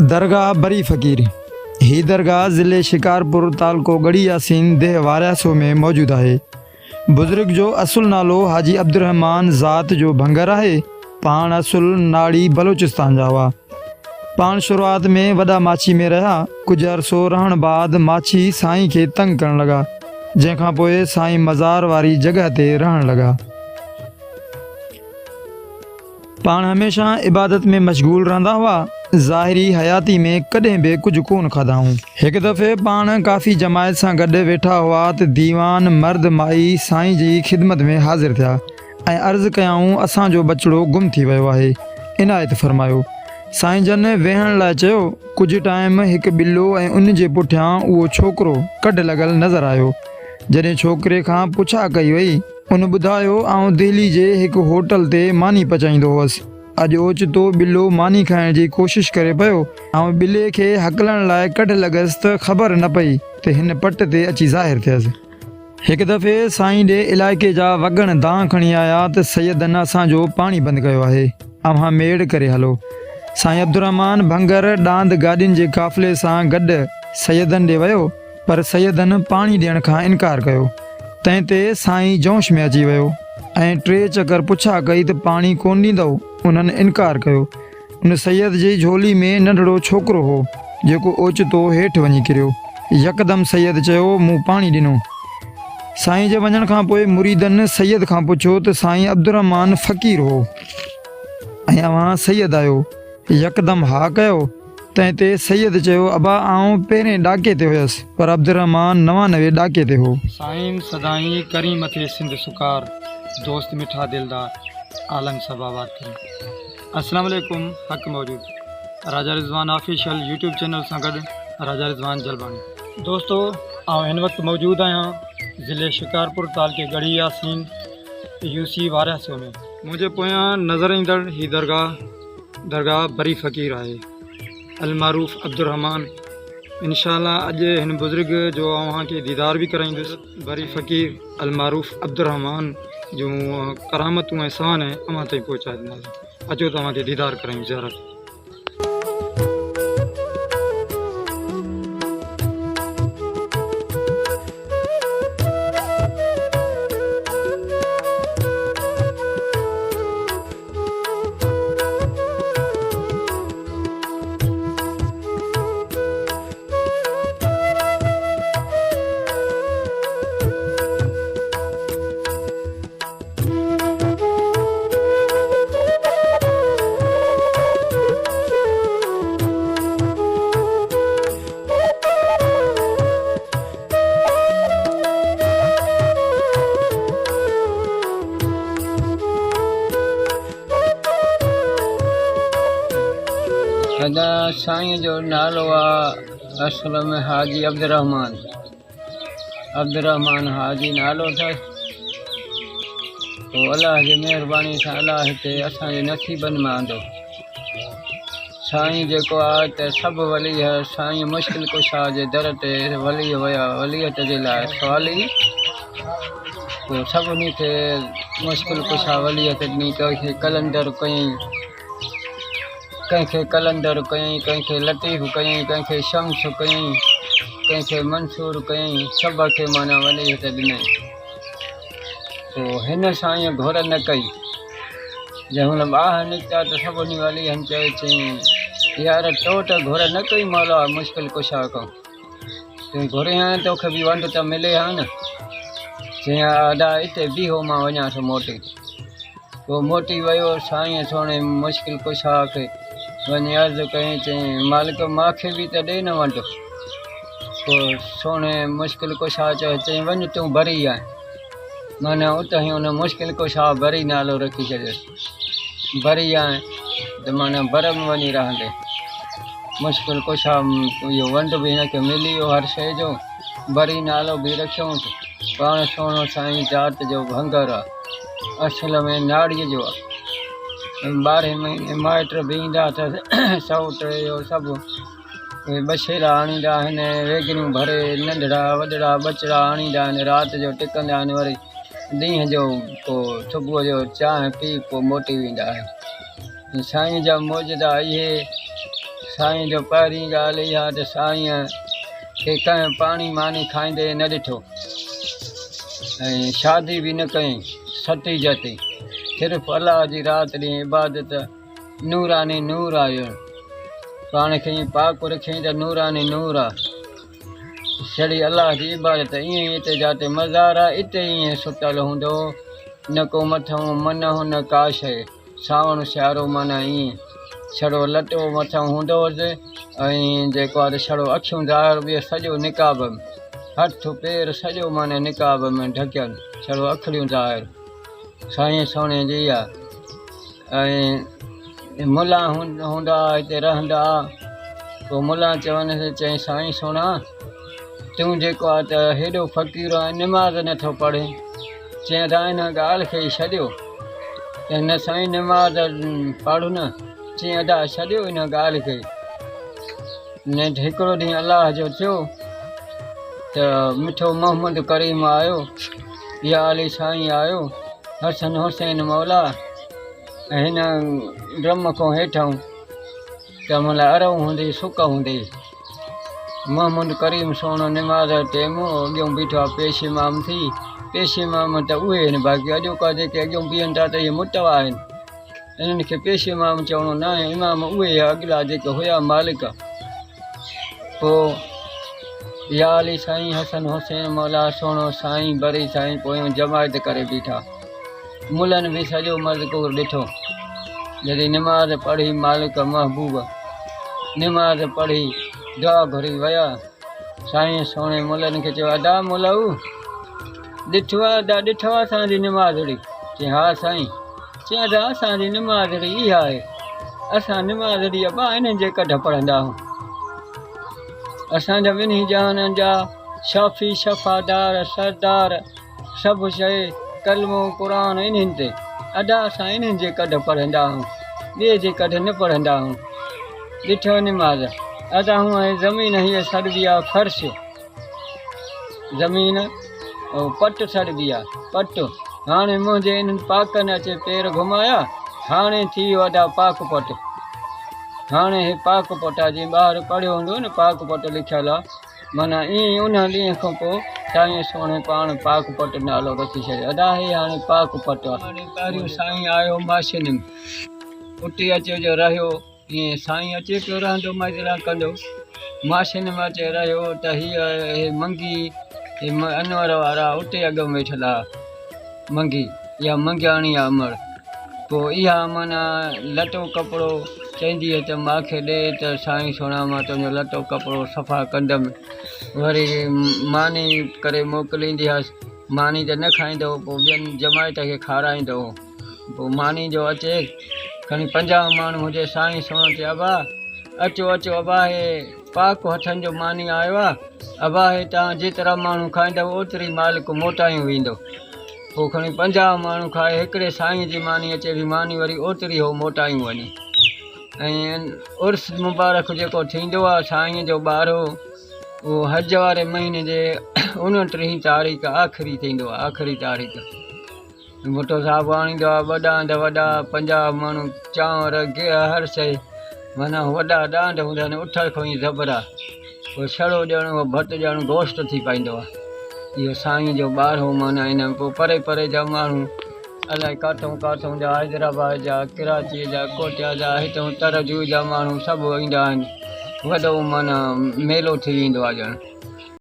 दरगाह बरी फ़कीर। ही दरगाह ज़िले शिकारपुर तालको गढ़ी यासीन देह वारियासो में मौजूद है। बुज़ुर्ग जो असुल नालो हाजी अब्दुर्रहमान ज़ात जो भंगर है। पान असुल नाड़ी बलोचिस्तान जा हुआ। पान शुरुआत में वॾा माछी में रहा। कुछ अरसो रहण बाद माछी साईं के तंग करण लगा, जंहिंखां पोइ साईं मज़ार वारी जगह ते रहण लगा। पान हमेशा इबादत में मशगूल रहंदा हुआ। ज़ाहिरी हयाती में कदें भी कुछ कोन खाधाऊं। एक दफ़े पान काफ़ी जमायत से गॾु वेठा हुआ तो दीवान मर्द माई साईं जी खिदमत में हाज़िर थिया ऐं अर्ज़ कयाऊं असांजो बचड़ो गुम थी वियो आहे, इनायत फरमायो। साईं जन वेहण लाइ चयो। कुछ टाइम एक बिल्लो ऐं उन जे पुठियां उहो छोकिरो कढ लॻल नज़र आयो। जॾहिं छोकिरे खां पुछा कई वई, उन ॿुधायो आउं दिल्ली जे हिकु होटल ते मानी पचाईंदो हुअसि। अॼु ओचितो बिल्लो मानी खाइण जी कोशिश करे पियो। ऐं बिले खे हकलण लाइ कढ लॻसि त ख़बर न पई त हिन पट ते अची ज़ाहिर थियसि। हिकु दफ़े साईं ॾे इलाइक़े जा वॻण दांह खणी आया त सैयदन असांजो पाणी बंदि कयो आहे, अव्हां मेड़ करे हलो। साईं अब्दुर्रहमान भंगर ॾांद गाॾियुनि जे काफ़िले सां गॾु सैयदन ॾे वियो, पर सैयदन पाणी ॾियण खां इनकार कयो। तंहिं ते साईं जोश में अची वियो ऐं 3 चकर पुछा कई त पाणी कोन ॾींदव। उन्हनि इनकार कयो। उन सैयद जी झोली में नंढड़ो छोकिरो हो जेको ओचितो हेठि वञी किरियो। यकदम सैयद चयो, मूं पाणी ॾिनो। साईं जे वञण खां पोइ मुरीदनि सैयद खां पुछियो त साईं अब्दुर्रहमान फ़कीर हो ऐं अव्हां सैयद आहियो? यकदम हा कयो। तंहिं ते सैयद चयो, अबा आउं पहिरें ॾाके ते हुयसि, पर अब्दुर्रहमान 99 ॾाके ते हो। साईं सदाई करी मथे सिंध सुकार, दोस्त मिठा दिलदार, आलम सब आबाद करें। अस्सलाम वालेकुम। हक़ मौजूद राजा रिज़वान ऑफिशियल यूट्यूब चैनल सां गॾु राजा रिज़वान जलबानी। दोस्तों, आउं हिन वक़्तु मौजूद आहियां ज़िले शिकारपुर तालके गढ़ी यासीन यूसी वारियासो में। मुंहिंजे पोयां नज़र ईंदड़ ही दरगाह बरी फ़कीर आहे, अलमारूफ़ अब्दुर्रहमान। इंशाअल्लाह अॼु हिन बुज़ुर्ग जो अव्हांखे दीदार भी कराईंदुसि। बरी फ़कीर अलमारूफ़ अब्दुर्रहमान जो करामतूं ऐं सहन है अव्हां ताईं पहुचाए ॾींदासीं। अचो तव्हांखे दीदार करायूं ज़ियारत। सदा साईं जो नालो आहे असुल में हाजी अब्दुर्रहमान हाजी नालो अथसि। पोइ अलाह जी महिरबानी सां अलाह हिते असांजे नसीबनि में आंदो। साईं जेको आहे त सभु वली साईं मुश्किल कुशा जे दर ते वली विया, वलियत जे लाइ सवाली। पोइ सभिनी खे मुश्किल कुशा वलियत ॾिनी। कंहिंखे कलंदर कयईं, कंहिंखे कलंदर कयईं, कंहिंखे लतीफ़ कयईं, कंहिंखे शम्स कयईं, कंहिंखे मंसूर कयईं। सभ खे माना वलियत ॾिनई। पोइ हिन साईं घुर न कई। जंहिं महिल ॿाहिरि निकिता त सभिनी वलियनि चयो, चई यार तो त घुर न कई मौला मुश्किल कुशा खां, तूं घुरे आहीं तोखे बि वंड त मिले हा न। चई अदा हिते बीहो, मां वञा थो मोटी। पोइ मोटी वियो साईं सोणे मुश्किल कुशा खे वञी अर्ज़ु कयईं, चई मालिक मूंखे बि त ॾे न वंड। पोइ सोणे मुश्किल कुशा चयो, चई वञ तूं बरी आहे। माना उतां ई उन मुश्किल कुशा बरी नालो रखी छॾियोसि। बरी आहे त माना बर में वञी रहंदे। मुश्किल कुशा इहो वंड बि हिनखे मिली वियो हर शइ जो, बरी नालो बि रखियऊंसि। पाण सोणो साईं ज़ात जो भंगर आहे, असुल में नाड़ीअ जो आहे। 12 महीने माइट बि ईंदा अथसि, सौट इहो सभु उहे बछेरा आणींदा आहिनि, वेगरियूं भरे नंढड़ा वॾड़ा बचड़ा आणींदा आहिनि। राति जो टिकंदा आहिनि, वरी ॾींहं जो पोइ सुबुह जो चांहि पी पोइ मोटी वेंदा आहिनि। साईं जा मौजदा इहे साईं जो पहिरीं ॻाल्हि इहा त साईं खे कंहिं पाणी मानी खाईंदे न ॾिठो ऐं शादी बि न कयईं सती जती सिर्फ़ु अलाह जी राति ॾींहुं इबादत नूरानी नूर आयो पाण खे ईअं पाक रखियईं त नूरानी नूर आहे छड़ी अलाह जी इबादत ईअं ई हिते जाते मज़ार आहे हिते ईअं सुतल हूंदो न को मथां मन हो न का शइ सावण सियारो माना ईअं छड़ो लटो मथां हूंदो हुअसि ऐं जेको आहे छड़ो अखियूं ज़ाहिर ॿियो सॼो निकाब में हथ पेर सॼो माना निकाब में ढकियल छड़ो अखियूं ज़ाहिर साईं सोणे जी आहे ऐं मुला हूंदा हिते रहंदा पोइ मुला चवनि चई साईं सोणा तूं जेको आहे त हेॾो फ़क़ीर आहे निमाज़ नथो पढ़े चई त हिन ॻाल्हि खे ई छॾियो त हिन साईं निमाज़ पढ़ न चई अदा छॾियो हिन ॻाल्हि खे न हिकिड़ो ॾींहुं अलाह जो थियो त मिठो मोहम्मद करीम आयो या अली साईं आयो हसन हुसैन मौला ऐं हिन ड्रम खां हेठां त मतिलबु अरव हूंदी सुक हूंदी मोहम्मद करीम सोणो निमाज़ टेम अॻियों बीठो आहे पेश इमाम थी पेश इमाम त उहे आहिनि बाक़ी अॼोका जेके अॻियों बीहनि था त इहे मुतवा आहिनि इन्हनि खे पेश इमाम चवणो न आहे इमाम उहे अॻिला जेके हुया मालिक पोइ या अली साईं हसन हुसैन मौला सोणो साईं बरी साईं पोयों जमायत करे बीठा मुलनि बि सॼो मज़कूर ॾिठो जॾहिं निमाज़ पढ़ी मालिक महबूब निमाज़ पढ़ी दुआ घुरी विया साईं सोणे मुलनि खे चयो अदा मुलऊ ॾिठो आहे अदा ॾिठो आहे असांजी निमाज़ड़ी चई हा साईं चई अदा असांजी निमाज़ड़ी इहा आहे असां निमाज़ड़ी ॿ इन्हनि जे कढ पढ़ंदा आहियूं असांजा ॿिन्ही जहाननि जा शाफ़ी शफ़ादार सरदार सभु शइ कलमो क़ुरान इन्हनि ते अदा असां इन्हनि जे कढ पढ़ंदा आहियूं ॿिए जे कढ न पढ़ंदा आहियूं ॾिठो निमाज़ अदा हूअं ज़मीन हीअ सड़बी आहे फ़र्श ज़मीन पट सड़बी आहे पट हाणे मुंहिंजे इन्हनि पाकनि अचे पेर घुमाया हाणे थी वियो अदा पाक पट हाणे हे पाक पट आहे जीअं ॿार पढ़ियो हूंदो न पाक पट लिखियलु आहे माना ईअं ई उन ॾींहं खां पोइ साईं सोणे पाण पाक पट नालो रखी छॾियो अदा हे हाणे पाक पट आहे हाणे पहिरियों साईं आयो माशिन में उते अचे जो रहियो ईअं साईं अचे पियो रहंदो मजरा कंदो माशिन में अचे रहियो त हीअ हे मंगी हे अनवर वारा उते अॻु में वेठल आहे मंगी इहा मंगियाणी आहे अमर पोइ इहा माना लटो कपिड़ो चवंदी त मूंखे ॾे त साईं सोणा मां तुंहिंजो लटो कपिड़ो सफ़ा कंदमि वरी मानी करे मोकिलींदी हुअसि मानी त न खाईंदो पोइ ॿियनि जमायत खे खाराईंदो पोइ मानी जो अचे खणी 50 माण्हू हुजे साईं सोणो चए अबा अचो अचो अबा हे पाक हथनि जो मानी आयो आहे अबा हे तव्हां जेतिरा माण्हू खाईंदव ओतिरी मालिक मोटायूं वेंदो पोइ खणी 50 माण्हू खाए हिकिड़े साईं जी मानी अचे बि मानी वरी ओतिरी हो मोटायूं वञे ऐं उर्स मुबारक जेको थींदो आहे साईं जो ॿारहो उहो हज वारे महीने जे 29 तारीख़ आख़िरी थींदो आहे आख़िरी तारीख़ मोटो साहिबु आणींदो आहे वॾा हंध वॾा 50 माण्हू चांवर गिह हर शइ माना वॾा ॾांढ हूंदा आहिनि उथल खों ई ज़बरा पोइ छड़ो ॼणो भत ॼणो गोश्त थी पाईंदो आहे इहो साईं जो ॿारहो माना इन पोइ परे परे जा माण्हू अलाए काथों काथों जा हैदराबाद जा कराची जा कोटिया जा हितां तरजू जा माण्हू सभु ईंदा आहिनि वॾो माना मेलो थी वेंदो आहे ॼण